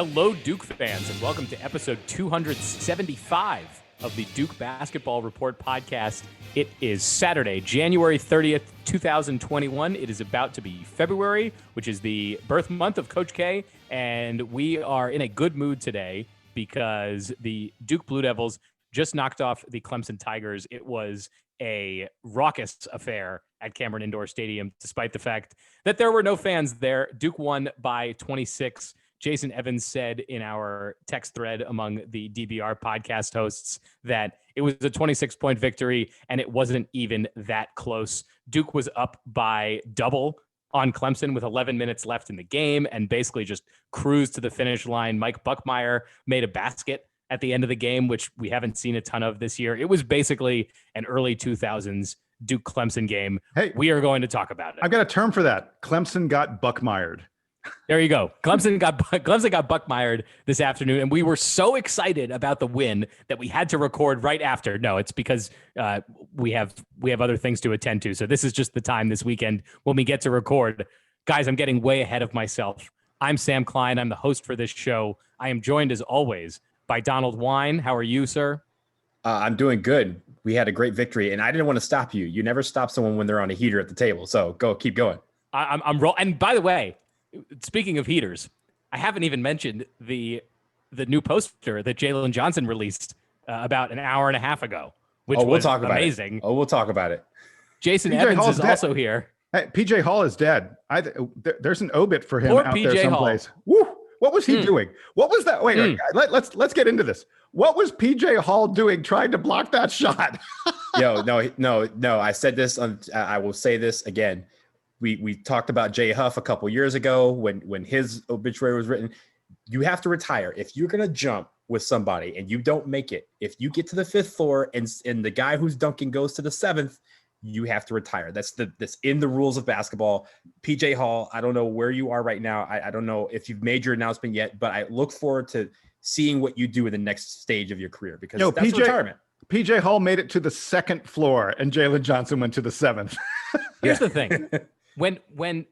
Hello, Duke fans, and welcome to episode 275 of the Duke Basketball Report podcast. It is Saturday, January 30th, 2021. It is about to be February, which is the birth month of Coach K, and we are in a good mood today because the Duke Blue Devils just knocked off the Clemson Tigers. It was a raucous affair at Cameron Indoor Stadium, despite the fact that there were no fans there. Duke won by 26. Jason Evans said in our text thread among the DBR podcast hosts that it was a 26-point victory, and it wasn't even that close. Duke was up by double on Clemson with 11 minutes left in the game and basically just cruised to the finish line. Mike Buckmeyer made a basket at the end of the game, which we haven't seen a ton of this year. It was basically an early 2000s Duke Clemson game. Hey, we are going to talk about it. I've got a term for that. Clemson got Buckmeyered. There you go. Clemson got Buckmeyered this afternoon, and we were so excited about the win that we had to record right after. No, it's because we have other things to attend to. So this is just the time this weekend when we get to record. Guys, I'm getting way ahead of myself. I'm Sam Klein. I'm the host for this show. I am joined as always by Donald Wine. How are you, sir? I'm doing good. We had a great victory, and I didn't want to stop you. You never stop someone when they're on a heater at the table. So keep going. I'm roll. And by the way, speaking of heaters, I haven't even mentioned the new poster that Jalen Johnson released about an hour and a half ago, which was amazing. We'll talk about it. Jason Evans is also here. Hey, PJ Hall is dead. There's an obit for him Poor out PJ there someplace. Woo! What was he doing? What was that? Wait, let's get into this. What was PJ Hall doing trying to block that shot? No. I said this I will say this again. We talked about Jay Huff a couple years ago when his obituary was written. You have to retire. If you're going to jump with somebody and you don't make it, if you get to the fifth floor and the guy who's dunking goes to the seventh, you have to retire. That's in the rules of basketball. PJ Hall, I don't know where you are right now. I don't know if you've made your announcement yet, but I look forward to seeing what you do in the next stage of your career because that's retirement. PJ Hall made it to the second floor and Jalen Johnson went to the seventh. Here's the thing. When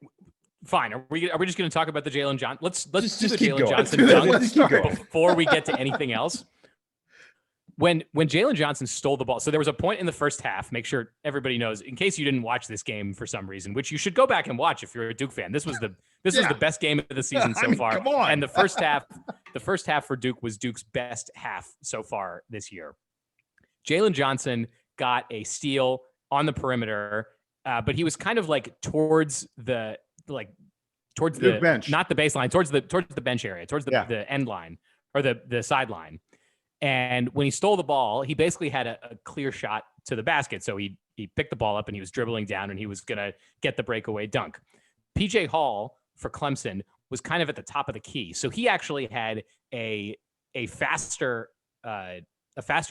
fine, are we just going to talk about the Jalen Johnson? Let's do the Jalen Johnson dunk before we get to anything else. When Jalen Johnson stole the ball, so there was a point in the first half. Make sure everybody knows, in case you didn't watch this game for some reason, which you should go back and watch if you're a Duke fan. This was the best game of the season so far. Come on. And the first half for Duke was Duke's best half so far this year. Jalen Johnson got a steal on the perimeter. But he was kind of like towards the bench, not the baseline, towards the bench area, towards the end line or the sideline. And when he stole the ball, he basically had a clear shot to the basket. So he picked the ball up and he was dribbling down and he was going to get the breakaway dunk. PJ Hall for Clemson was kind of at the top of the key. So he actually had a faster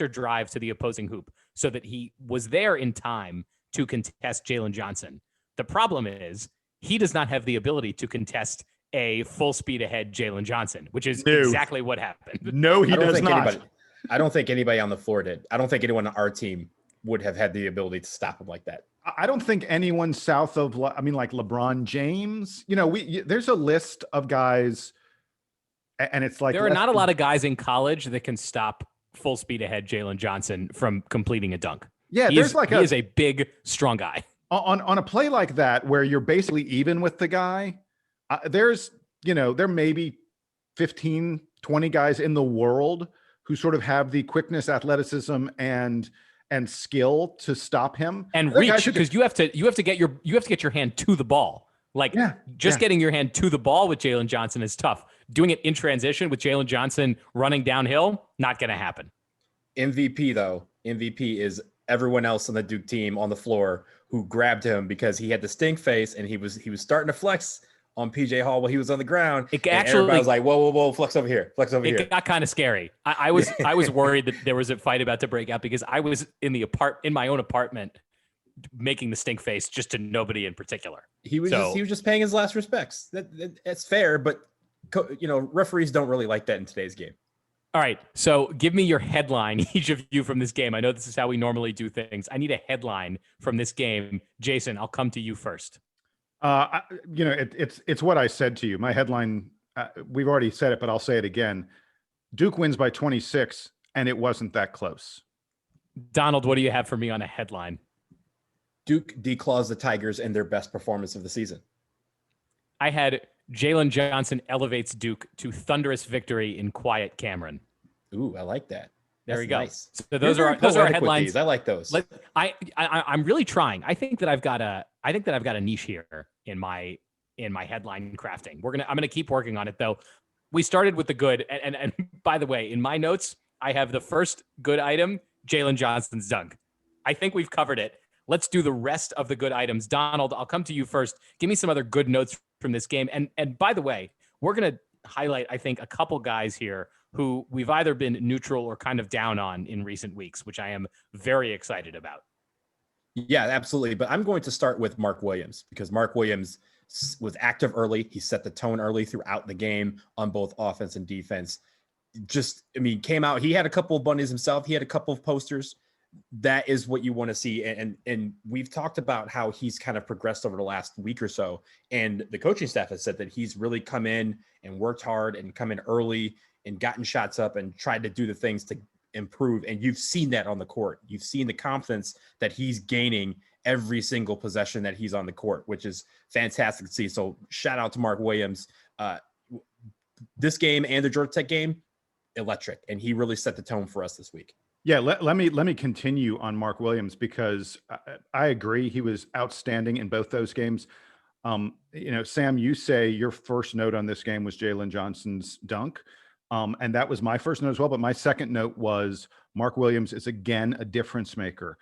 drive to the opposing hoop so that he was there in time to contest Jalen Johnson. The problem is he does not have the ability to contest a full speed ahead Jalen Johnson, which is exactly what happened. No, he does not. I don't think anybody on the floor did. I don't think anyone on our team would have had the ability to stop him like that. I don't think anyone south of, like LeBron James. There's a list of guys, and it's like there are not a lot of guys in college that can stop full speed ahead Jalen Johnson from completing a dunk. Yeah, he is a big, strong guy. On a play like that, where you're basically even with the guy, there may be 15, 20 guys in the world who sort of have the quickness, athleticism, and skill to stop him and reach, because you have to get your hand to the ball. Getting your hand to the ball with Jalen Johnson is tough. Doing it in transition with Jalen Johnson running downhill, not going to happen. MVP is everyone else on the Duke team on the floor who grabbed him because he had the stink face and he was starting to flex on PJ Hall while he was on the ground. Everybody was like, whoa, flex over here. It got kind of scary. I was worried that there was a fight about to break out because I was in my own apartment making the stink face just to nobody in particular. He was just paying his last respects. That's fair, but referees don't really like that in today's game. All right, so give me your headline, each of you, from this game. I know this is how we normally do things. I need a headline from this game. Jason, I'll come to you first. It's what I said to you. My headline we've already said it, but I'll say it again. Duke wins by 26, and it wasn't that close. Donald, what do you have for me on a headline? Duke declaws the Tigers in their best performance of the season. I had Jalen Johnson elevates Duke to thunderous victory in quiet Cameron. Ooh, I like that. There we go. Nice. So those are headlines. I like those. I'm really trying. I think that I've got a niche here in my headline crafting. I'm gonna keep working on it though. We started with the good, and by the way, in my notes, I have the first good item, Jalen Johnson's dunk. I think we've covered it. Let's do the rest of the good items. Donald, I'll come to you first. Give me some other good notes from this game. And by the way, we're gonna highlight, I think, a couple guys here who we've either been neutral or kind of down on in recent weeks, which I am very excited about. Yeah, absolutely. But I'm going to start with Mark Williams because Mark Williams was active early. He set the tone early throughout the game on both offense and defense. Came out. He had a couple of bunnies himself. He had a couple of posters. That is what you want to see. And we've talked about how he's kind of progressed over the last week or so. And the coaching staff has said that he's really come in and worked hard and come in early and gotten shots up and tried to do the things to improve. And you've seen that on the court. You've seen the confidence that he's gaining every single possession that he's on the court, which is fantastic to see. So shout out to Mark Williams. This game and the Georgia Tech game, electric. And he really set the tone for us this week. Yeah, let me continue on Mark Williams because I agree he was outstanding in both those games. Sam, you say your first note on this game was Jalen Johnson's dunk. And that was my first note as well. But my second note was Mark Williams is again a difference maker.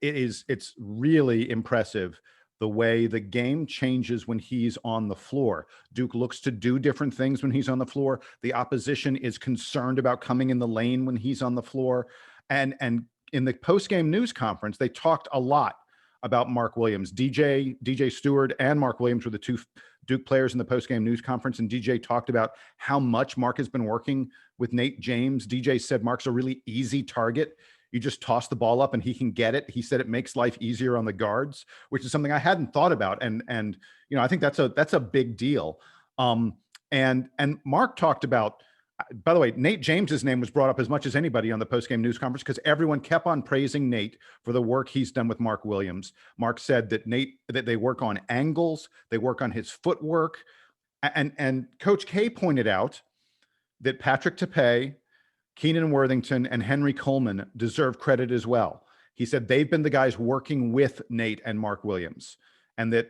It's really impressive the way the game changes when he's on the floor. Duke looks to do different things when he's on the floor. The opposition is concerned about coming in the lane when he's on the floor. And in the post-game news conference, they talked a lot about Mark Williams. DJ Stewart and Mark Williams were the two Duke players in the post-game news conference, and DJ talked about how much Mark has been working with Nate James. DJ said Mark's a really easy target. You just toss the ball up and he can get it. He said it makes life easier on the guards, which is something I hadn't thought about. And I think that's a big deal. And Mark talked about, by the way, Nate James's name was brought up as much as anybody on the postgame news conference because everyone kept on praising Nate for the work he's done with Mark Williams. Mark said that that they work on angles, they work on his footwork. And Coach K pointed out that Patrick Tapé, Keenan Worthington, and Henry Coleman deserve credit as well. He said they've been the guys working with Nate and Mark Williams, and that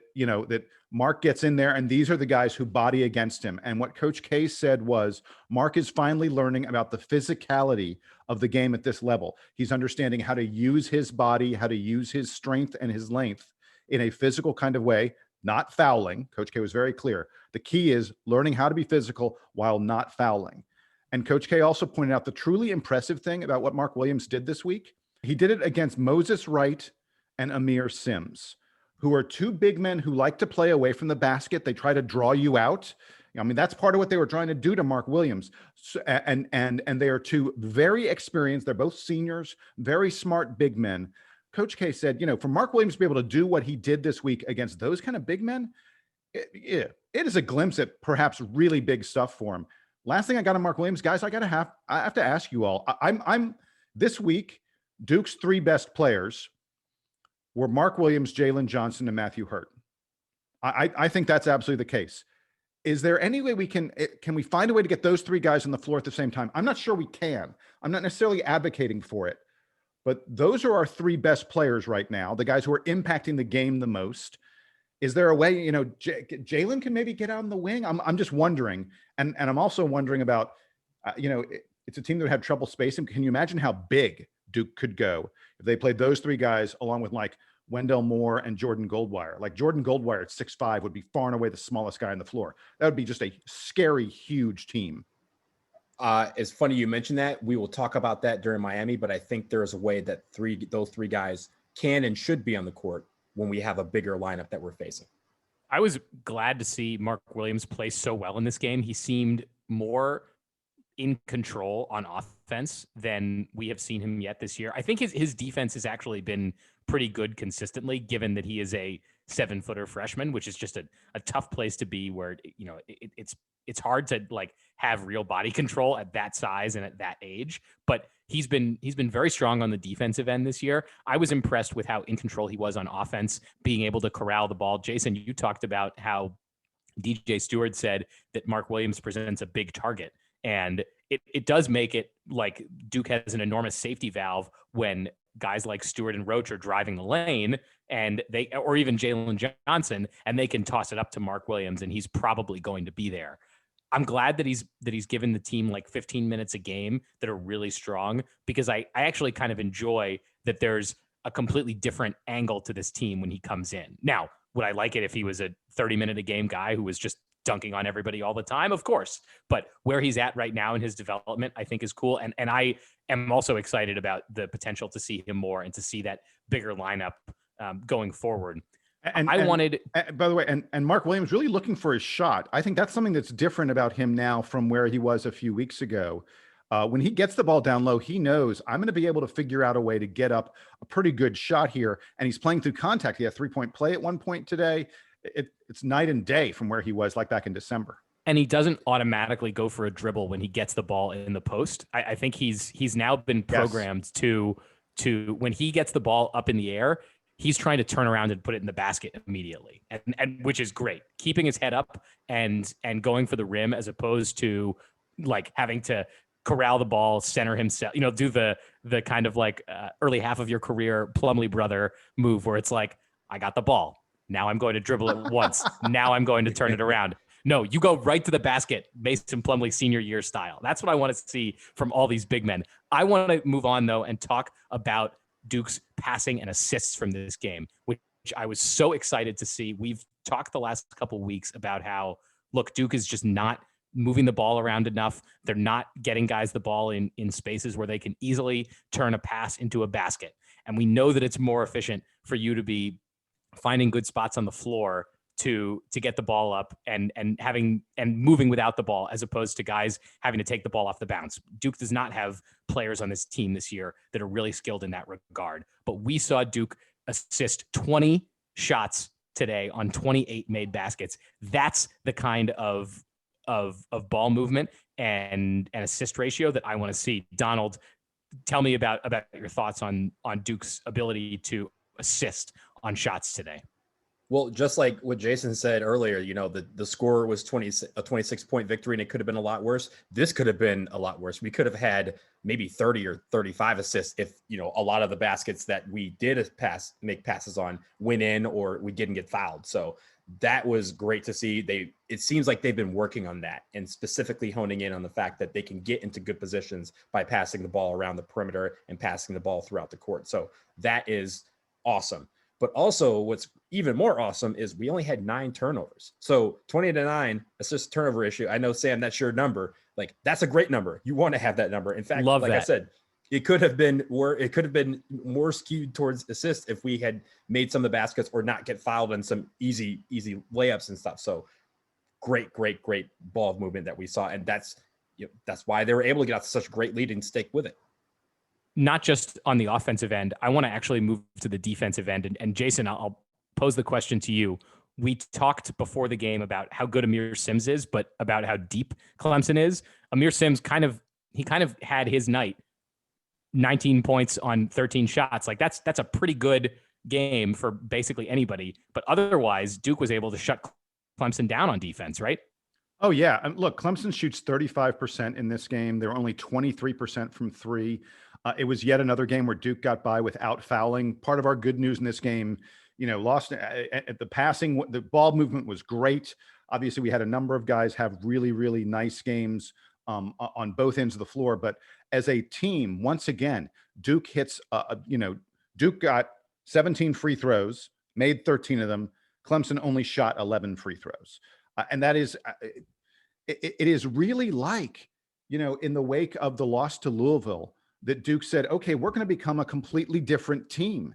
Mark gets in there and these are the guys who body against him. And what Coach K said was Mark is finally learning about the physicality of the game at this level. He's understanding how to use his body, how to use his strength and his length in a physical kind of way, not fouling. Coach K was very clear. The key is learning how to be physical while not fouling. And Coach K also pointed out the truly impressive thing about what Mark Williams did this week. He did it against Moses Wright and Amir Sims, who are two big men who like to play away from the basket. They try to draw you out. That's part of what they were trying to do to Mark Williams. So, and they are two very experienced. They're both seniors, very smart big men. Coach K said, for Mark Williams to be able to do what he did this week against those kind of big men, it is a glimpse at perhaps really big stuff for him. Last thing I got on Mark Williams, guys, I have to ask you all. I'm this week, Duke's three best players were Mark Williams, Jalen Johnson, and Matthew Hurt. I think that's absolutely the case. Is there any way can we find a way to get those three guys on the floor at the same time? I'm not sure we can. I'm not necessarily advocating for it, but those are our three best players right now, the guys who are impacting the game the most. Is there a way, Jalen can maybe get out on the wing? I'm just wondering. And I'm also wondering about, it's a team that had trouble spacing. Can you imagine how big Duke could go if they played those three guys along with like Wendell Moore and Jordan Goldwire? Like Jordan Goldwire at 6'5" would be far and away the smallest guy on the floor. That would be just a scary, huge team. It's funny you mentioned that. We will talk about that during Miami, but I think there's a way that those three guys can and should be on the court when we have a bigger lineup that we're facing. I was glad to see Mark Williams play so well in this game. He seemed more in control on offense than we have seen him yet this year. I think his defense has actually been pretty good consistently, given that he is a 7-footer freshman, which is just a tough place to be where, it's it's hard to like have real body control at that size and at that age, but he's been very strong on the defensive end this year. I was impressed with how in control he was on offense, being able to corral the ball. Jason, you talked about how DJ Stewart said that Mark Williams presents a big target, and it does make it like Duke has an enormous safety valve when guys like Stewart and Roach are driving the lane, and or even Jalen Johnson, and they can toss it up to Mark Williams, and he's probably going to be there. I'm glad that he's given the team like 15 minutes a game that are really strong, because I actually kind of enjoy that there's a completely different angle to this team when he comes in. Now, would I like it if he was a 30-minute a game guy who was just dunking on everybody all the time? Of course. But where he's at right now in his development, I think is cool. And I am also excited about the potential to see him more and to see that bigger lineup going forward. And by the way, and Mark Williams really looking for his shot. I think that's something that's different about him now from where he was a few weeks ago. When he gets the ball down low, he knows I'm going to be able to figure out a way to get up a pretty good shot here. And he's playing through contact. He had a 3-point play at one point today. It's night and day from where he was like back in December. And he doesn't automatically go for a dribble when he gets the ball in the post. I think he's now been programmed to when he gets the ball up in the air, he's trying to turn around and put it in the basket immediately, and which is great. Keeping his head up and going for the rim as opposed to like having to corral the ball, center himself, do the kind of like early half of your career Plumlee brother move where it's like, I got the ball. Now I'm going to dribble it once. Now I'm going to turn it around. No, you go right to the basket, Mason Plumlee senior year style. That's what I want to see from all these big men. I want to move on though and talk about Duke's passing and assists from this game, which I was so excited to see. We've talked the last couple of weeks about how, look, Duke is just not moving the ball around enough. They're not getting guys the ball in spaces where they can easily turn a pass into a basket. And we know that it's more efficient for you to be finding good spots on the floor to get the ball up and moving without the ball, as opposed to guys having to take the ball off the bounce. Duke does not have players on this team this year that are really skilled in that regard. But we saw Duke assist 20 shots today on 28 made baskets. That's the kind of ball movement and assist ratio that I want to see. Donald, tell me about your thoughts on Duke's ability to assist on shots today. Well, just like what Jason said earlier, the score was a 26-point victory, and it could have been a lot worse. This could have been a lot worse. We could have had maybe 30 or 35 assists if, a lot of the baskets that we did make passes on went in or we didn't get fouled. So that was great to see. It seems like they've been working on that, and specifically honing in on the fact that they can get into good positions by passing the ball around the perimeter and passing the ball throughout the court. So that is awesome. But also what's even more awesome is we only had 9 turnovers. So 20-9 assist turnover issue. I know, Sam, that's your number. Like, that's a great number. You want to have that number. In fact, I said, it could have been more skewed towards assists if we had made some of the baskets or not get fouled on some easy layups and stuff. So great ball movement that we saw. And that's why they were able to get out to such a great lead and stick with it. Not just on the offensive end, I want to actually move to the defensive end. And Jason, I'll pose the question to you. We talked before the game about how good Amir Sims is, but about how deep Clemson is. Amir Sims kind of had his night, 19 points on 13 shots. Like that's a pretty good game for basically anybody. But otherwise, Duke was able to shut Clemson down on defense, right? Oh, yeah. Look, Clemson shoots 35% in this game. They're only 23% from three. It was yet another game where Duke got by without fouling. Part of our good news in this game, lost at the passing. The ball movement was great. Obviously, we had a number of guys have really, really nice games on both ends of the floor. But as a team, once again, Duke hits, Duke got 17 free throws, made 13 of them. Clemson only shot 11 free throws. And that is, it is really like, in the wake of the loss to Louisville, that Duke said, okay, we're going to become a completely different team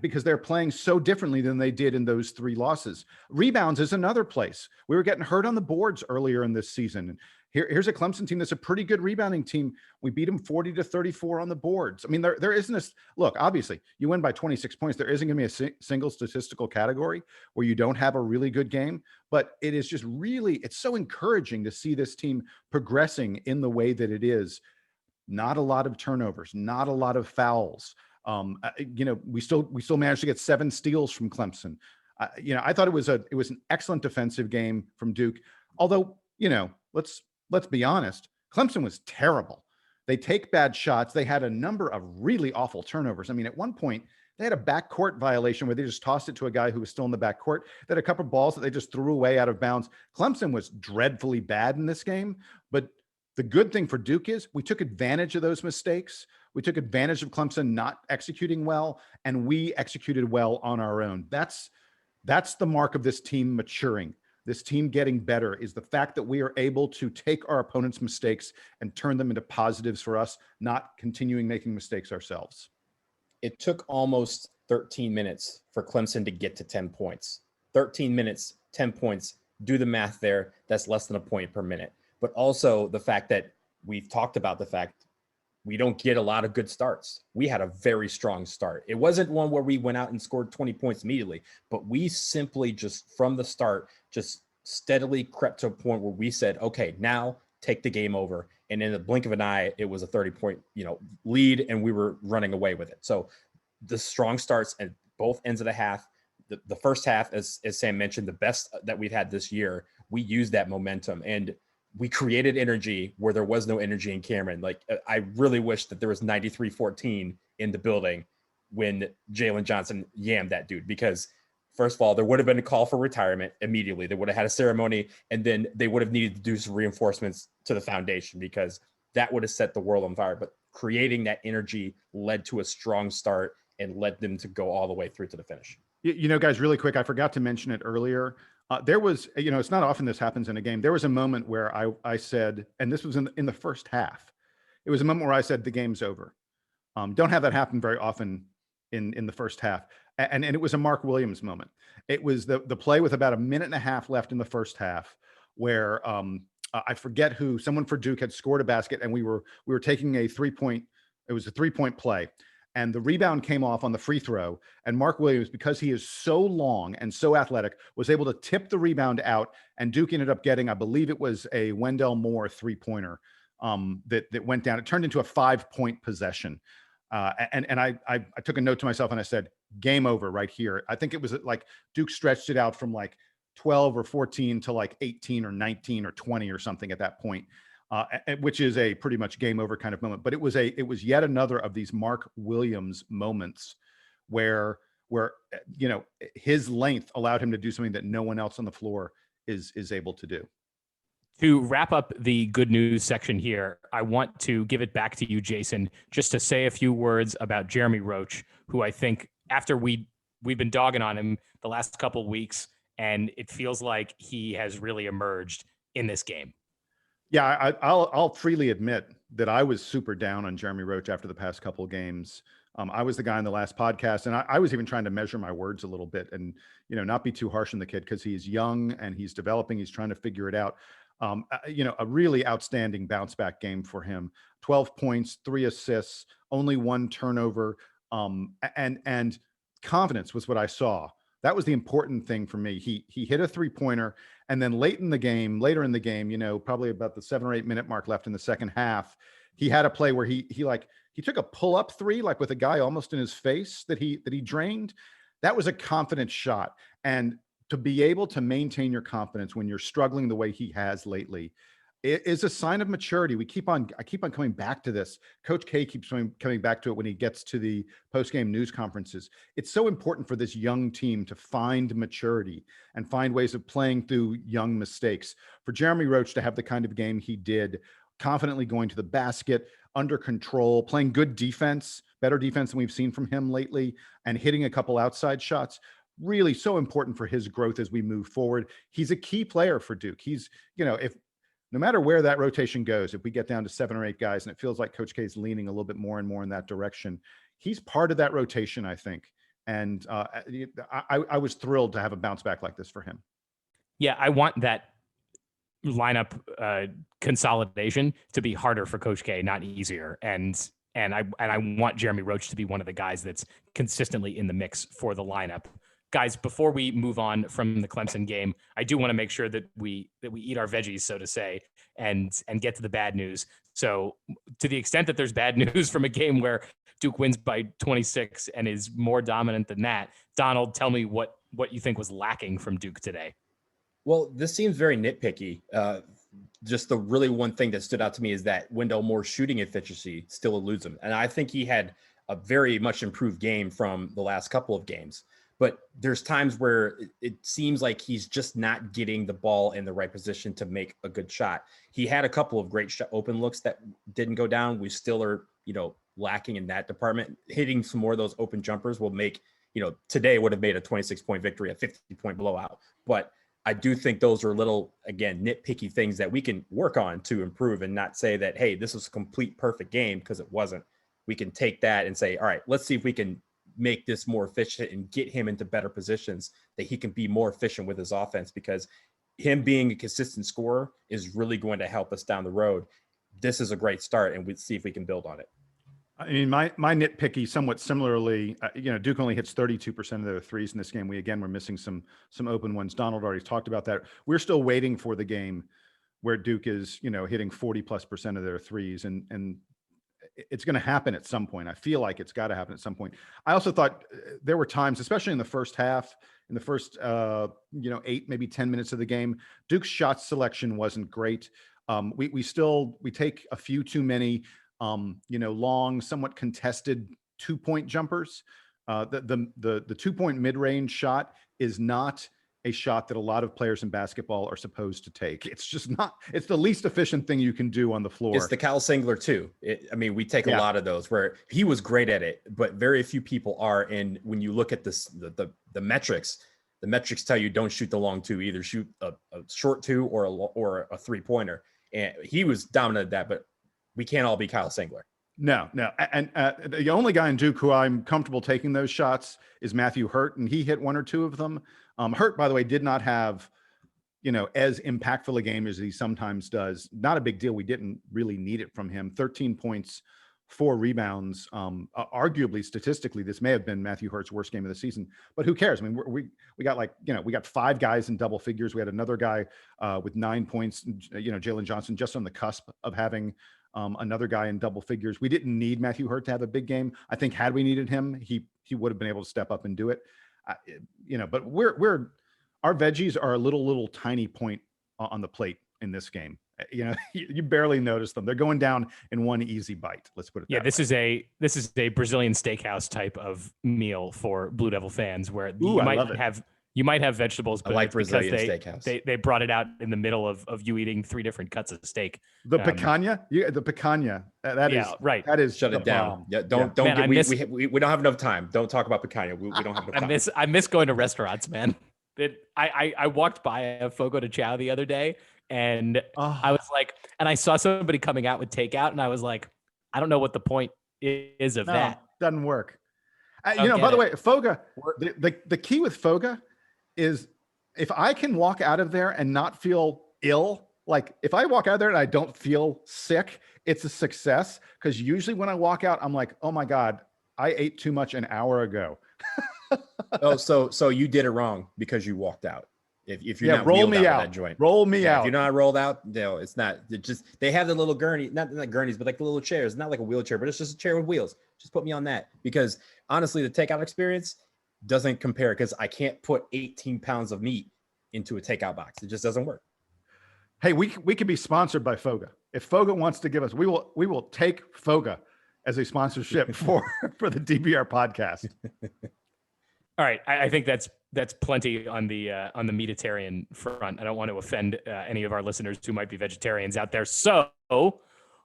because they're playing so differently than they did in those 3 losses. Rebounds is another place. We were getting hurt on the boards earlier in this season. Here's a Clemson team that's a pretty good rebounding team. We beat them 40-34 on the boards. I mean, there isn't a look. Obviously, you win by 26 points. There isn't going to be a single statistical category where you don't have a really good game. But it is just really, it's so encouraging to see this team progressing in the way that it is. Not a lot of turnovers, not a lot of fouls. We still managed to get 7 steals from Clemson. I thought it was an excellent defensive game from Duke. Although, let's be honest, Clemson was terrible. They take bad shots. They had a number of really awful turnovers. I mean, at one point, they had a backcourt violation where they just tossed it to a guy who was still in the backcourt. They had a couple of balls that they just threw away out of bounds. Clemson was dreadfully bad in this game, but the good thing for Duke is we took advantage of those mistakes. We took advantage of Clemson not executing well, and we executed well on our own. That's the mark of this team maturing. This team getting better is the fact that we are able to take our opponent's mistakes and turn them into positives for us, not continuing making mistakes ourselves. It took almost 13 minutes for Clemson to get to 10 points. 13 minutes, 10 points. Do the math there. That's less than a point per minute. But also the fact that we've talked about the fact we don't get a lot of good starts. We had a very strong start. It wasn't one where we went out and scored 20 points immediately, but we simply just from the start, just steadily crept to a point where we said, okay, now take the game over. And in the blink of an eye, it was a 30-point, lead, and we were running away with it. So the strong starts at both ends of the half. The first half, as Sam mentioned, the best that we've had this year, we used that momentum and we created energy where there was no energy in Cameron. Like, I really wish that there was 93-14 in the building when Jalen Johnson yammed that dude, because first of all, there would have been a call for retirement immediately. They would have had a ceremony, and then they would have needed to do some reinforcements to the foundation because that would have set the world on fire. But creating that energy led to a strong start and led them to go all the way through to the finish. Guys, really quick, I forgot to mention it earlier. There was, it's not often this happens in a game. There was a moment where I said, and this was in the first half, it was a moment where I said the game's over. Don't have that happen very often in the first half. And it was a Mark Williams moment. It was the play with about a minute and a half left in the first half where I forget who, someone for Duke had scored a basket, and we were taking a 3-point, it was a 3-point play. And the rebound came off on the free throw. And Mark Williams, because he is so long and so athletic, was able to tip the rebound out. And Duke ended up getting, I believe it was a Wendell Moore 3-pointer that went down. It turned into a 5-point possession. And I took a note to myself and I said, game over right here. I think it was like Duke stretched it out from like 12 or 14 to like 18 or 19 or 20 or something at that point. Which is a pretty much game over kind of moment. But it was yet another of these Mark Williams moments where his length allowed him to do something that no one else on the floor is able to do. To wrap up the good news section here, I want to give it back to you, Jason, just to say a few words about Jeremy Roach, who I think after we've been dogging on him the last couple of weeks, and it feels like he has really emerged in this game. Yeah, I'll freely admit that I was super down on Jeremy Roach after the past couple of games. I was the guy in the last podcast, and I was even trying to measure my words a little bit and, not be too harsh on the kid because he's young and he's developing. He's trying to figure it out. A really outstanding bounce back game for him. 12 points, 3 assists, only 1 turnover, and confidence was what I saw. That was the important thing for me. He hit a 3-pointer, and then later in the game, probably about the 7 or 8 minute mark left in the second half, he had a play where he took a pull-up 3, like with a guy almost in his face that he drained. That was a confident shot. And to be able to maintain your confidence when you're struggling the way he has lately, it is a sign of maturity. I keep on coming back to this. Coach K keeps coming back to it when he gets to the post-game news conferences. It's so important for this young team to find maturity and find ways of playing through young mistakes. For Jeremy Roach to have the kind of game he did, confidently going to the basket, under control, playing good defense, better defense than we've seen from him lately, and hitting a couple outside shots, really so important for his growth as we move forward. He's a key player for Duke. He's, no matter where that rotation goes, if we get down to 7 or 8 guys, and it feels like Coach K is leaning a little bit more and more in that direction, he's part of that rotation, I think. And I was thrilled to have a bounce back like this for him. Yeah, I want that lineup consolidation to be harder for Coach K, not easier. And I want Jeremy Roach to be one of the guys that's consistently in the mix for the lineup. Guys, before we move on from the Clemson game, I do want to make sure that we eat our veggies, so to say, and get to the bad news. So, to the extent that there's bad news from a game where Duke wins by 26 and is more dominant than that, Donald, tell me what you think was lacking from Duke today. Well, this seems very nitpicky. Just the really one thing that stood out to me is that Wendell Moore's shooting efficiency still eludes him, and I think he had a very much improved game from the last couple of games. But there's times where it seems like he's just not getting the ball in the right position to make a good shot. He had a couple of great open looks that didn't go down. We still are, lacking in that department. Hitting some more of those open jumpers will make, today would have made a 26-point victory, a 50-point blowout. But I do think those are little, again, nitpicky things that we can work on to improve and not say that, hey, this was a complete perfect game, because it wasn't. We can take that and say, all right, let's see if we can make this more efficient and get him into better positions that he can be more efficient with his offense, because him being a consistent scorer is really going to help us down the road. This is a great start, and we'll see if we can build on it. I mean, my nitpicky, somewhat similarly, Duke only hits 32% of their threes in this game. We're missing some open ones. Donald already talked about that. We're still waiting for the game where Duke is, hitting 40+% of their threes, and it's going to happen at some point. I feel like it's got to happen at some point. I also thought there were times, especially in the first half, in the first 8, maybe 10 minutes of the game, Duke's shot selection wasn't great. We take a few too many long, somewhat contested 2-point jumpers. The 2-point mid-range shot is not a shot that a lot of players in basketball are supposed to take. It's just not. It's the least efficient thing you can do on the floor. It's the Kyle Singler too. We take a lot of those where he was great at it, but very few people are. And when you look at this, the metrics tell you don't shoot the long two, either shoot a short two or a 3-pointer. And he was dominant at that, but we can't all be Kyle Singler. No. And the only guy in Duke who I'm comfortable taking those shots is Matthew Hurt, and he hit 1 or 2 of them. Hurt, by the way, did not have, as impactful a game as he sometimes does. Not a big deal. We didn't really need it from him. 13 points, 4 rebounds. Arguably, statistically, this may have been Matthew Hurt's worst game of the season, but who cares? I mean, we got 5 guys in double figures. We had another guy with 9 points, Jalen Johnson, just on the cusp of having another guy in double figures. We didn't need Matthew Hurt to have a big game. I think had we needed him, he would have been able to step up and do it. But our veggies are a little tiny point on the plate in this game. You barely notice them. They're going down in one easy bite. Let's put it. Yeah, this is a Brazilian steakhouse type of meal for Blue Devil fans, where you might have vegetables, but I like Brazilian steakhouse. They brought it out in the middle of you eating 3 different cuts of steak. The picanha, the picanha. That is right. That is shut it down. Yeah, don't get. We don't have enough time. Don't talk about picanha. We don't have enough time. I miss going to restaurants, man. I walked by a Fogo de Chão the other day, and I was like, and I saw somebody coming out with takeout, and I was like, I don't know what the point is of that. Doesn't work. By the way, Fogo, the key with Fogo is if I can walk out of there and not feel ill, like if I walk out there and I don't feel sick, it's a success. Because usually when I walk out, I'm like, oh my God, I ate too much an hour ago. So you did it wrong because you walked out. If you're not roll me out, that joint. Roll me out. If you're not rolled out, no, it's not. They have the little gurney, not gurneys, but like the little chairs. Not like a wheelchair, but it's just a chair with wheels. Just put me on that, because honestly, the takeout experience doesn't compare, because I can't put 18 pounds of meat into a takeout box. It just doesn't work. Hey, we could be sponsored by Fogo. If Fogo wants to give us, we will take Fogo as a sponsorship for the DBR podcast. All right, I think that's plenty on the meatitarian front. I don't want to offend any of our listeners who might be vegetarians out there. So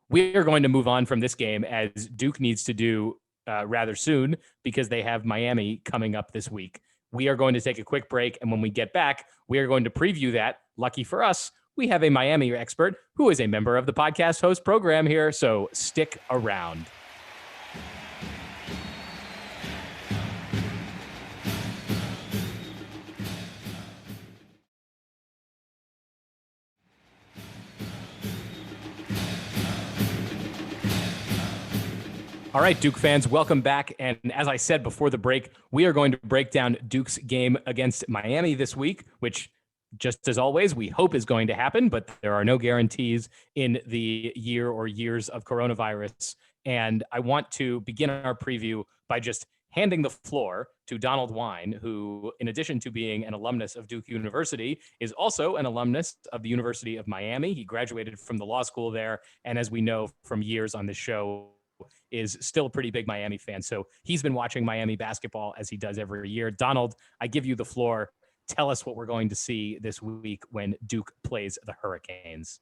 we are going to move on from this game, as Duke needs to do rather soon, because they have Miami coming up this week. We are going to take a quick break, and when we get back, we are going to preview that. Lucky for us, we have a Miami expert who is a member of the podcast host program here, so stick around. All right, Duke fans, welcome back. And as I said before the break, we are going to break down Duke's game against Miami this week, which, just as always, we hope is going to happen, but there are no guarantees in the year or years of coronavirus. And I want to begin our preview by just handing the floor to Donald Wine, who, in addition to being an alumnus of Duke University, is also an alumnus of the University of Miami. He graduated from the law school there, and as we know from years on this show, is still a pretty big Miami fan. So he's been watching Miami basketball as he does every year. Donald, I give you the floor. Tell us what we're going to see this week when Duke plays the Hurricanes.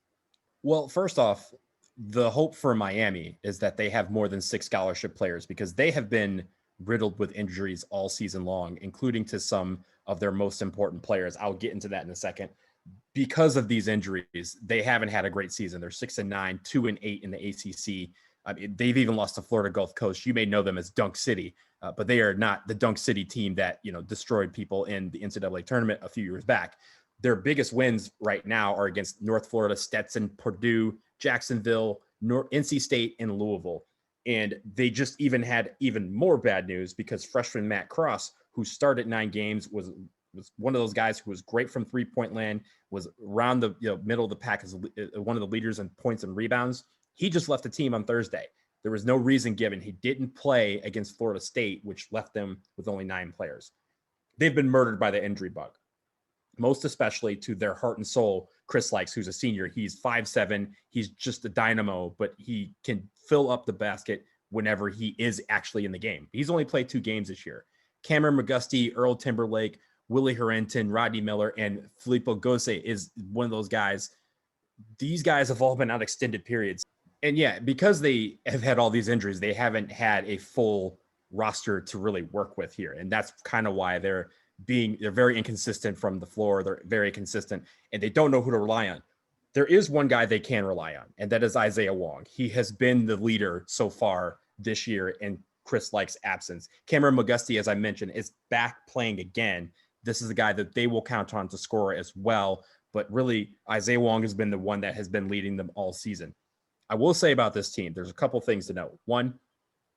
Well, first off, the hope for Miami is that they have more than 6 scholarship players, because they have been riddled with injuries all season long, including to some of their most important players. I'll get into that in a second. Because of these injuries, they haven't had a great season. They're 6-9, 2-8 in the ACC. They've even lost to Florida Gulf Coast. You may know them as Dunk City, but they are not the Dunk City team that, destroyed people in the NCAA tournament a few years back. Their biggest wins right now are against North Florida, Stetson, Purdue, Jacksonville, NC State, and Louisville. And they just even had even more bad news, because freshman Matt Cross, who started 9 games, was one of those guys who was great from three-point land, was around the middle of the pack as one of the leaders in points and rebounds. He just left the team on Thursday. There was no reason given. He didn't play against Florida State, which left them with only 9 players. They've been murdered by the injury bug, most especially to their heart and soul, Chris Likes, who's a senior. He's 5'7". He's just a dynamo, but he can fill up the basket whenever he is actually in the game. He's only played 2 games this year. Cameron McGusty, Earl Timberlake, Willie Harrington, Rodney Miller, and Filippo Gose is one of those guys. These guys have all been out extended periods. And yeah, because they have had all these injuries, they haven't had a full roster to really work with here. And that's kind of why they're very inconsistent from the floor. They're very consistent, and they don't know who to rely on. There is one guy they can rely on, and that is Isaiah Wong. He has been the leader so far this year in Chris Likes' absence. Cameron McGusty, as I mentioned, is back playing again. This is a guy that they will count on to score as well. But really, Isaiah Wong has been the one that has been leading them all season. I will say about this team, there's a couple things to note. One,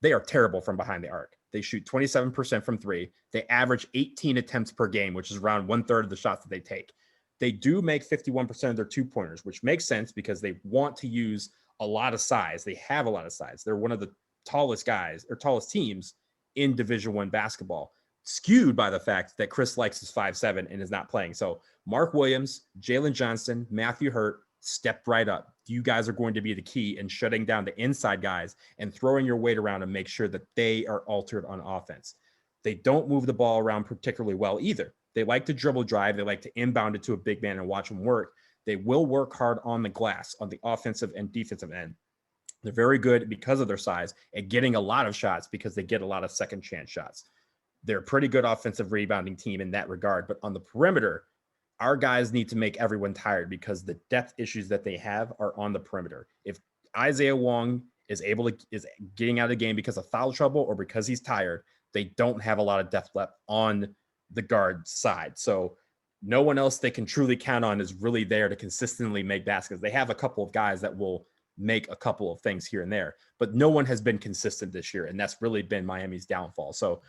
they are terrible from behind the arc. They shoot 27% from 3. They average 18 attempts per game, which is around 1/3 of the shots that they take. They do make 51% of their 2-pointers, which makes sense because they want to use a lot of size. They have a lot of size. They're one of the tallest guys or tallest teams in Division I basketball, skewed by the fact that Chris Likes is 5'7" and is not playing. So Mark Williams, Jalen Johnson, Matthew Hurt stepped right up. You guys are going to be the key in shutting down the inside guys and throwing your weight around and make sure that they are altered on offense. They don't move the ball around particularly well either. They like to dribble drive. They like to inbound it to a big man and watch him work. They will work hard on the glass on the offensive and defensive end. They're very good because of their size at getting a lot of shots because they get a lot of second chance shots. They're a pretty good offensive rebounding team in that regard. But on the perimeter, our guys need to make everyone tired because the depth issues that they have are on the perimeter. If Isaiah Wong is getting out of the game because of foul trouble or because he's tired, they don't have a lot of depth left on the guard side. So no one else they can truly count on is really there to consistently make baskets. They have a couple of guys that will make a couple of things here and there, but no one has been consistent this year. And that's really been Miami's downfall. So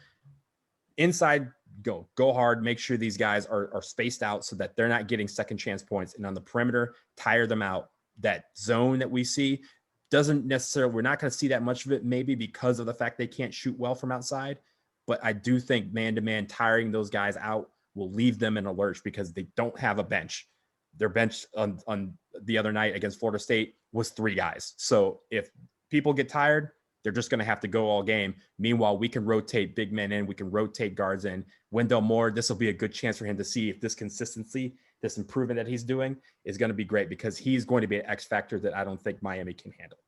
inside, go hard, make sure these guys are spaced out so that they're not getting second chance points. And on the perimeter, tire them out. That zone that we see doesn't necessarily, we're not going to see that much of it, maybe because of the fact they can't shoot well from outside. But I do think man-to-man tiring those guys out will leave them in a lurch because they don't have a bench. Their bench on the other night against Florida State was 3 guys. So if people get tired, they're just going to have to go all game. Meanwhile, we can rotate big men in. We can rotate guards in. Wendell Moore, this will be a good chance for him to see if this consistency, this improvement that he's doing is going to be great because he's going to be an X factor that I don't think Miami can handle.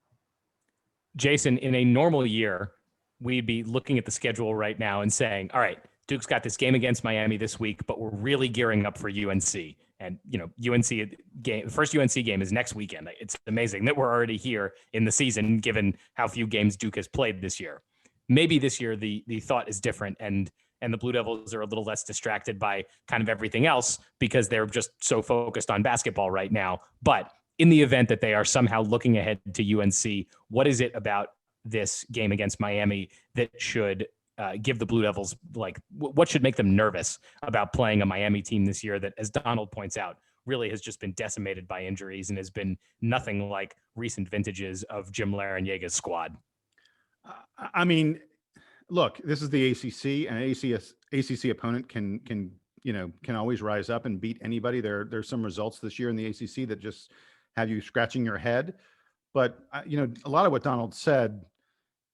Jason, in a normal year, we'd be looking at the schedule right now and saying, all right, Duke's got this game against Miami this week, but we're really gearing up for UNC. And, UNC game, the first UNC game is next weekend. It's amazing that we're already here in the season, given how few games Duke has played this year. Maybe this year the thought is different and the Blue Devils are a little less distracted by kind of everything else because they're just so focused on basketball right now. But in the event that they are somehow looking ahead to UNC, what is it about this game against Miami that should give the Blue Devils, like, what should make them nervous about playing a Miami team this year that, as Donald points out, really has just been decimated by injuries and has been nothing like recent vintages of Jim Laranjega's squad? I mean, look, this is the ACC, and an ACC opponent can always rise up and beat anybody. There's some results this year in the ACC that just have you scratching your head. But a lot of what Donald said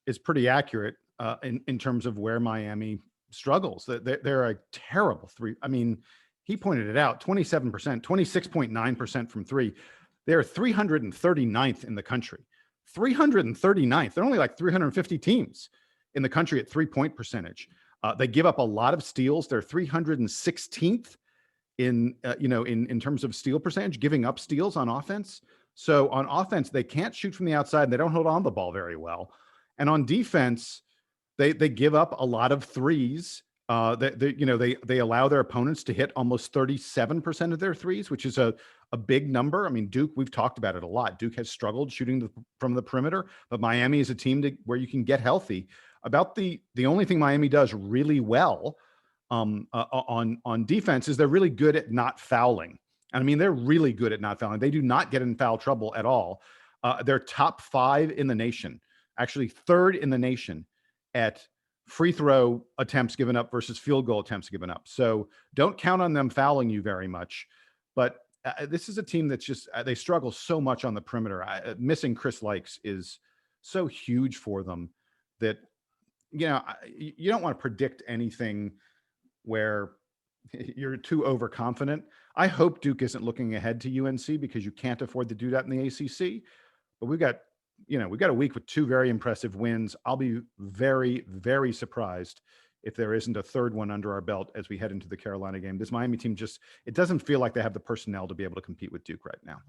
is pretty accurate in terms of where Miami struggles. They're a terrible three. I mean, he pointed it out: 27%, 26.9% from three. They're 339th in the country. 339th. They're only like 350 teams in the country at 3-point percentage. They give up a lot of steals. They're 316th in terms of steal percentage, giving up steals on offense. So on offense, they can't shoot from the outside. They don't hold on to the ball very well. And on defense, they give up a lot of threes. They allow their opponents to hit almost 37% of their threes, which is a big number. I mean, Duke, we've talked about it a lot. Duke has struggled shooting from the perimeter, but Miami is a team where you can get healthy. About the only thing Miami does really well on defense is they're really good at not fouling. And I mean, they're really good at not fouling. They do not get in foul trouble at all. They're top 5 in the nation, actually 3rd in the nation at free throw attempts given up versus field goal attempts given up. So don't count on them fouling you very much. But this is a team that's just, they struggle so much on the perimeter. Missing Chris Likes is so huge for them that, you don't want to predict anything where you're too overconfident. I hope Duke isn't looking ahead to UNC, because you can't afford to do that in the ACC. But we've got a week with 2 very impressive wins. I'll be very, very surprised if there isn't a third one under our belt as we head into the Carolina game. This Miami team it doesn't feel like they have the personnel to be able to compete with Duke right now.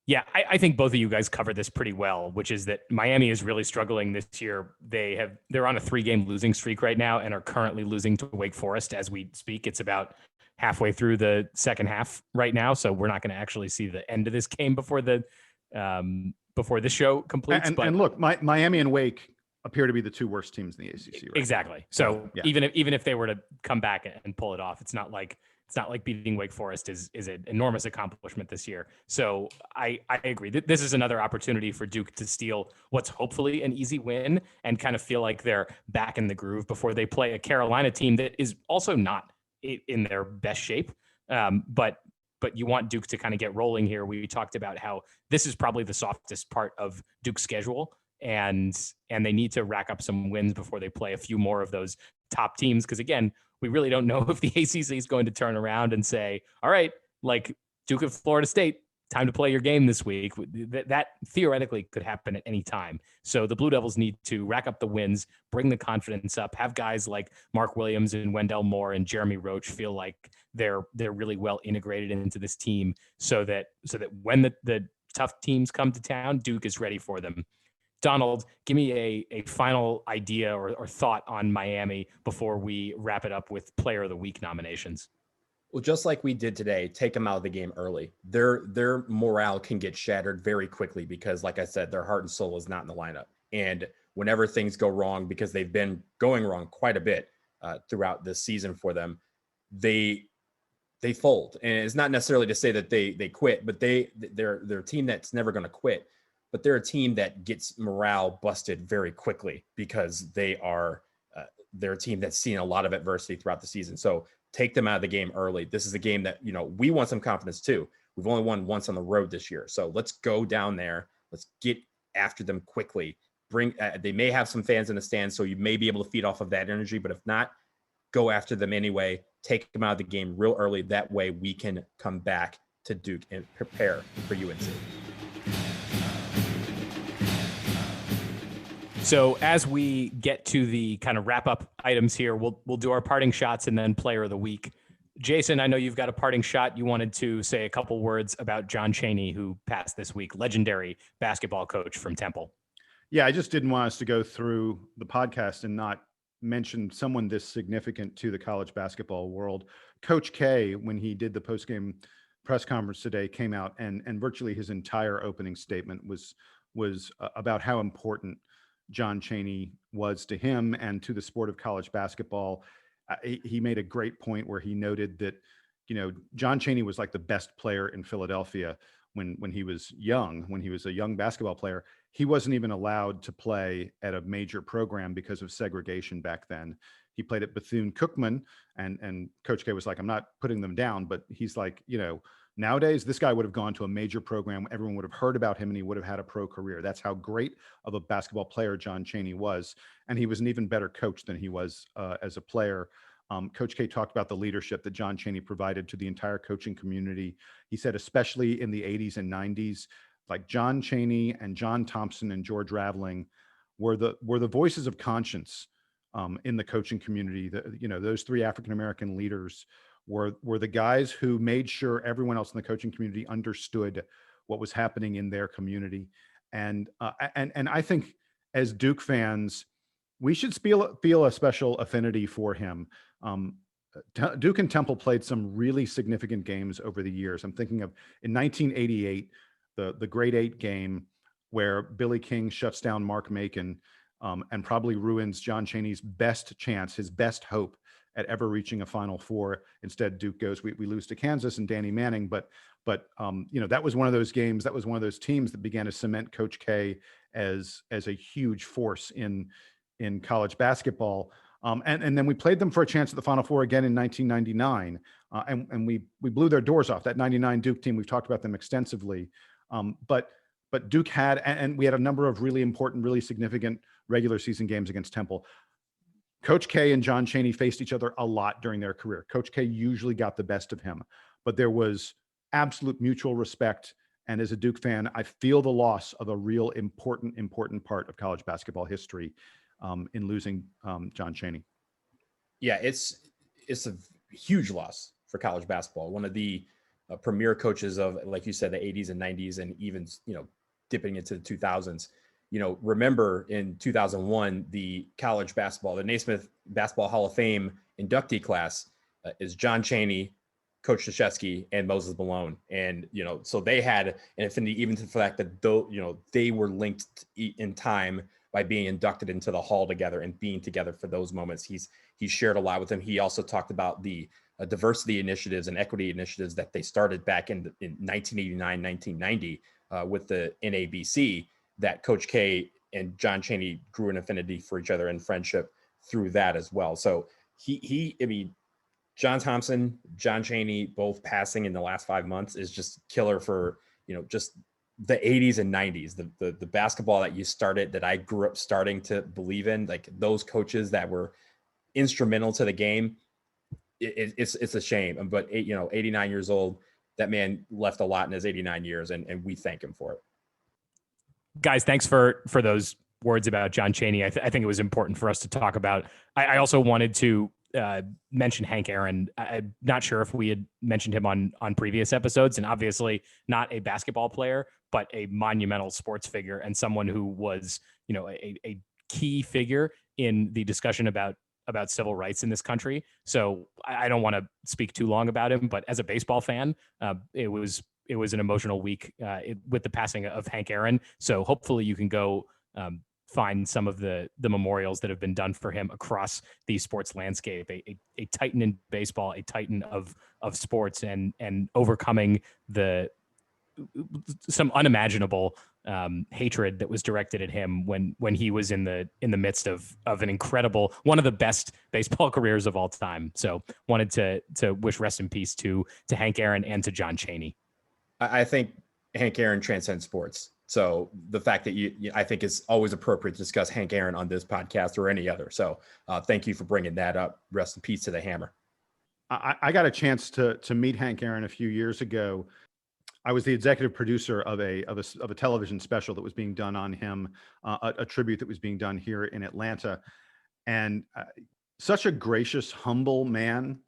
Yeah, I think both of you guys covered this pretty well, which is that Miami is really struggling this year. They're on a 3-game losing streak right now and are currently losing to Wake Forest as we speak. It's about halfway through the second half right now, so we're not going to actually see the end of this game before this show completes. And look, Miami and Wake appear to be the 2 worst teams in the ACC. Right? Exactly. So yeah. even if they were to come back and pull it off, it's not like beating Wake Forest is an enormous accomplishment this year. So I agree. This is another opportunity for Duke to steal what's hopefully an easy win and kind of feel like they're back in the groove before they play a Carolina team that is also not in their best shape. But you want Duke to kind of get rolling here. We talked about how this is probably the softest part of Duke's schedule, and they need to rack up some wins before they play a few more of those top teams. Because again, we really don't know if the ACC is going to turn around and say, all right, like Duke of Florida State, time to play your game this week. That theoretically could happen at any time. So the Blue Devils need to rack up the wins, bring the confidence up, have guys like Mark Williams and Wendell Moore and Jeremy Roach feel like they're really well integrated into this team, so that when the tough teams come to town, Duke is ready for them. Donald, give me a final idea or thought on Miami before we wrap it up with Player of the Week nominations. Well, just like we did today, take them out of the game early. Their morale can get shattered very quickly because, like I said, their heart and soul is not in the lineup. And whenever things go wrong, because they've been going wrong quite a bit throughout this season for them, they fold. And it's not necessarily to say that they quit, but they're a team that's never going to quit. But they're a team that gets morale busted very quickly because they're a team that's seen a lot of adversity throughout the season. So take them out of the game early. This is a game that, we want some confidence too. We've only won once on the road this year. So let's go down there. Let's get after them quickly. They may have some fans in the stands, so you may be able to feed off of that energy, but if not, go after them anyway. Take them out of the game real early. That way we can come back to Duke and prepare for UNC. So as we get to the kind of wrap up items here, we'll do our parting shots and then Player of the Week. Jason, I know you've got a parting shot. You wanted to say a couple words about John Cheney, who passed this week, legendary basketball coach from Temple. Yeah, I just didn't want us to go through the podcast and not mention someone this significant to the college basketball world. Coach K, when he did the postgame press conference today, came out and virtually his entire opening statement was about how important John Cheney was to him and to the sport of college basketball. He made a great point where he noted that, John Cheney was like the best player in Philadelphia when he was young, when he was a young basketball player. He wasn't even allowed to play at a major program because of segregation back then. He played at Bethune-Cookman, and Coach K was like, I'm not putting them down, but he's like, nowadays this guy would have gone to a major program. Everyone would have heard about him and he would have had a pro career. That's how great of a basketball player John Cheney was. And he was an even better coach than he was as a player. Coach K talked about the leadership that John Cheney provided to the entire coaching community. He said, especially in the 80s and 90s, like John Cheney and John Thompson and George Raveling were the voices of conscience in the coaching community. Those three African-American leaders were the guys who made sure everyone else in the coaching community understood what was happening in their community. And I think as Duke fans, we should feel a special affinity for him. Duke and Temple played some really significant games over the years. I'm thinking of in 1988, the Grade 8 game where Billy King shuts down Mark Macon and probably ruins John Cheney's best chance, his best hope at ever reaching a Final Four. Instead, Duke goes, we lose to Kansas and Danny Manning. But that was one of those games. That was one of those teams that began to cement Coach K as a huge force in college basketball. And then we played them for a chance at the Final Four again in 1999. And we blew their doors off. That 99 Duke team, we've talked about them extensively. But Duke had, and we had a number of really important, really significant regular season games against Temple. Coach K and John Cheney faced each other a lot during their career. Coach K usually got the best of him, but there was absolute mutual respect. And as a Duke fan, I feel the loss of a real important part of college basketball history in losing John Cheney. Yeah, it's a huge loss for college basketball. One of the premier coaches of, like you said, the 80s and 90s, and even dipping into the 2000s. Remember in 2001, the Naismith Basketball Hall of Fame inductee class is John Cheney, Coach Krzyzewski, and Moses Malone. And, so they had an affinity even to the fact that, they were linked in time by being inducted into the hall together and being together for those moments. He shared a lot with them. He also talked about the diversity initiatives and equity initiatives that they started back in 1989, 1990 with the NABC, that Coach K and John Cheney grew an affinity for each other and friendship through that as well. So John Thompson, John Cheney, both passing in the last 5 months is just killer for, just the 80s and 90s, the basketball that I grew up starting to believe in, like those coaches that were instrumental to the game. It's a shame, but 89 years old, that man left a lot in his 89 years, and we thank him for it. Guys, thanks for those words about John Cheney. I think it was important for us to talk about. I also wanted to mention Hank Aaron. I'm not sure if we had mentioned him on previous episodes, and obviously not a basketball player, but a monumental sports figure and someone who was, a key figure in the discussion about civil rights in this country. So I don't want to speak too long about him, but as a baseball fan, it was an emotional week with the passing of Hank Aaron. So hopefully you can go find some of the memorials that have been done for him across the sports landscape. A titan in baseball, a titan of sports, and overcoming some unimaginable hatred that was directed at him when he was in the midst of an incredible, one of the best baseball careers of all time. So wanted to wish rest in peace to Hank Aaron and to John Cheney. I think Hank Aaron transcends sports. So the fact that I think it's always appropriate to discuss Hank Aaron on this podcast or any other. So thank you for bringing that up. Rest in peace to the Hammer. I got a chance to meet Hank Aaron a few years ago. I was the executive producer of a television special that was being done on him, a tribute that was being done here in Atlanta, and such a gracious, humble man.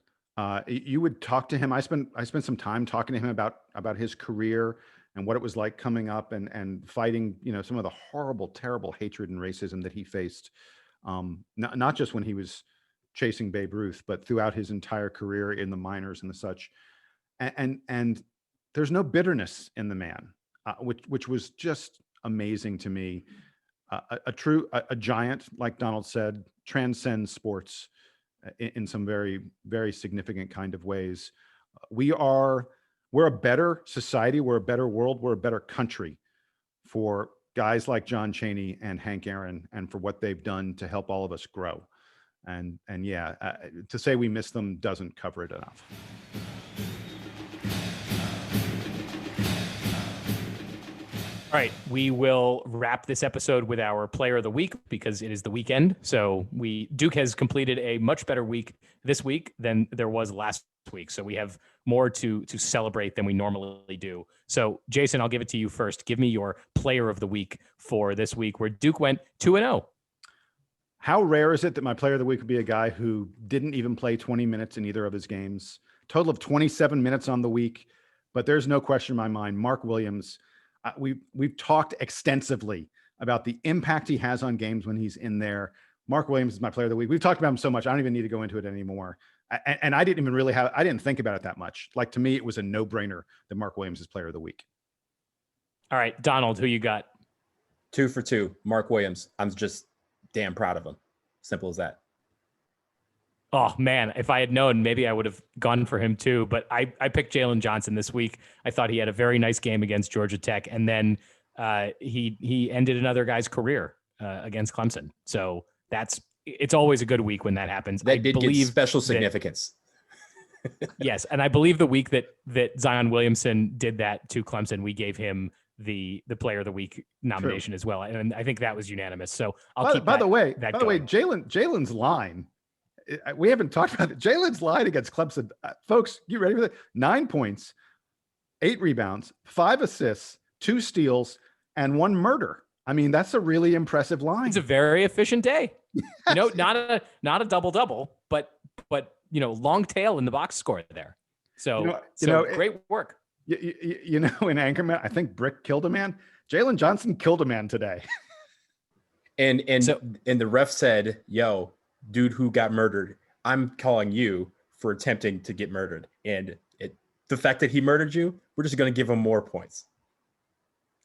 You would talk to him. I spent some time talking to him about his career and what it was like coming up and fighting, some of the horrible, terrible hatred and racism that he faced, not just when he was chasing Babe Ruth, but throughout his entire career in the minors and the such. And there's no bitterness in the man, which was just amazing to me. A giant, like Donald said, transcends sports in some very, very significant kind of ways. We're a better society, we're a better world, we're a better country for guys like John Cheney and Hank Aaron, and for what they've done to help all of us grow. And yeah, to say we miss them doesn't cover it enough. All right, we will wrap this episode with our player of the week because it is the weekend. So Duke has completed a much better week this week than there was last week. So we have more to celebrate than we normally do. So Jason, I'll give it to you first. Give me your player of the week for this week, where Duke went 2-0. How rare is it that my player of the week would be a guy who didn't even play 20 minutes in either of his games? Total of 27 minutes on the week, but there's no question in my mind, Mark Williams. We've talked extensively about the impact he has on games when he's in there. Mark Williams is my player of the week. We've talked about him so much, I don't even need to go into it anymore. And I didn't think about it that much. Like, to me, it was a no-brainer that Mark Williams is player of the week. All right, Donald, who you got? 2 for 2, Mark Williams. I'm just damn proud of him. Simple as that. Oh, man, if I had known, maybe I would have gone for him too. But I picked Jalen Johnson this week. I thought he had a very nice game against Georgia Tech. And then he ended another guy's career against Clemson. So it's always a good week when that happens. That did get special significance. Yes, and I believe the week that Zion Williamson did that to Clemson, we gave him the player of the week nomination as well. And I think that was unanimous. So I'll keep by the way, Jalen's line, we haven't talked about it. Jalen's line against Clemson, folks, you ready for that? 9 points, 8 rebounds, 5 assists, 2 steals, and 1 murder. I mean, that's a really impressive line. It's a very efficient day. Yes. Not a double-double, but long tail in the box score there. So great work. In Anchorman, I think Brick killed a man. Jalen Johnson killed a man today. and the ref said, "Yo, dude who got murdered, I'm calling you for attempting to get murdered." And the fact that he murdered you, we're just going to give him more points.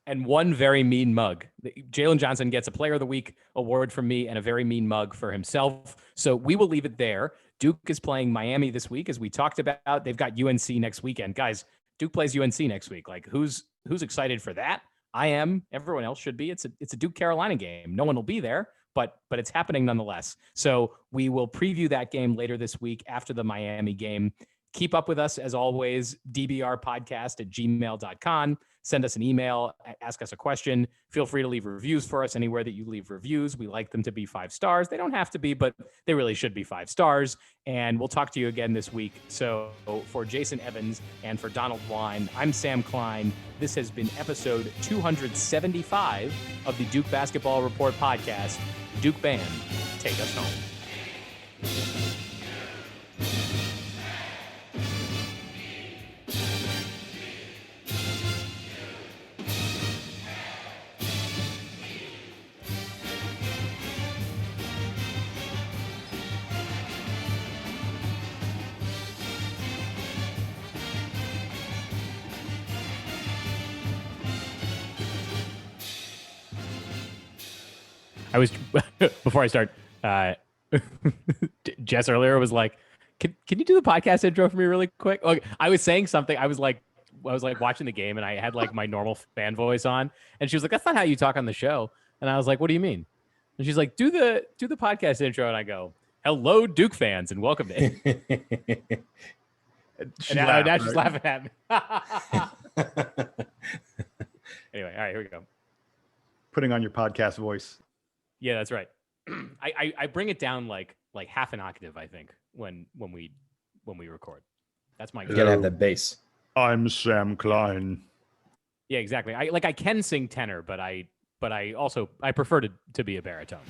And 1 very mean mug. Jalen Johnson gets a player of the week award from me and a very mean mug for himself. So we will leave it there. Duke is playing Miami this week, as we talked about. They've got UNC next weekend. Guys, Duke plays UNC next week. Like, who's excited for that? I am. Everyone else should be. It's a Duke Carolina game. No one will be there, but it's happening nonetheless. So we will preview that game later this week after the Miami game. Keep up with us, as always, dbrpodcast@gmail.com. Send us an email, ask us a question. Feel free to leave reviews for us anywhere that you leave reviews. We like them to be 5 stars. They don't have to be, but they really should be 5 stars. And we'll talk to you again this week. So for Jason Evans and for Donald Wine, I'm Sam Klein. This has been episode 275 of the Duke Basketball Report podcast. Duke Band, take us home. Before I start, Jess earlier was like, can you do the podcast intro for me really quick? Like, I was saying something. I was like watching the game and I had like my normal fan voice on, and she was like, "That's not how you talk on the show." And I was like, "What do you mean?" And she's like, do the podcast intro. And I go, "Hello, Duke fans, and welcome to." Now she's laughing at me. Anyway, all right, here we go. Putting on your podcast voice. Yeah, that's right. I bring it down like half an octave, I think, when we record. That's my. You gotta have that bass. I'm Sam Klein. Yeah, exactly. I can sing tenor, but I also prefer to be a baritone.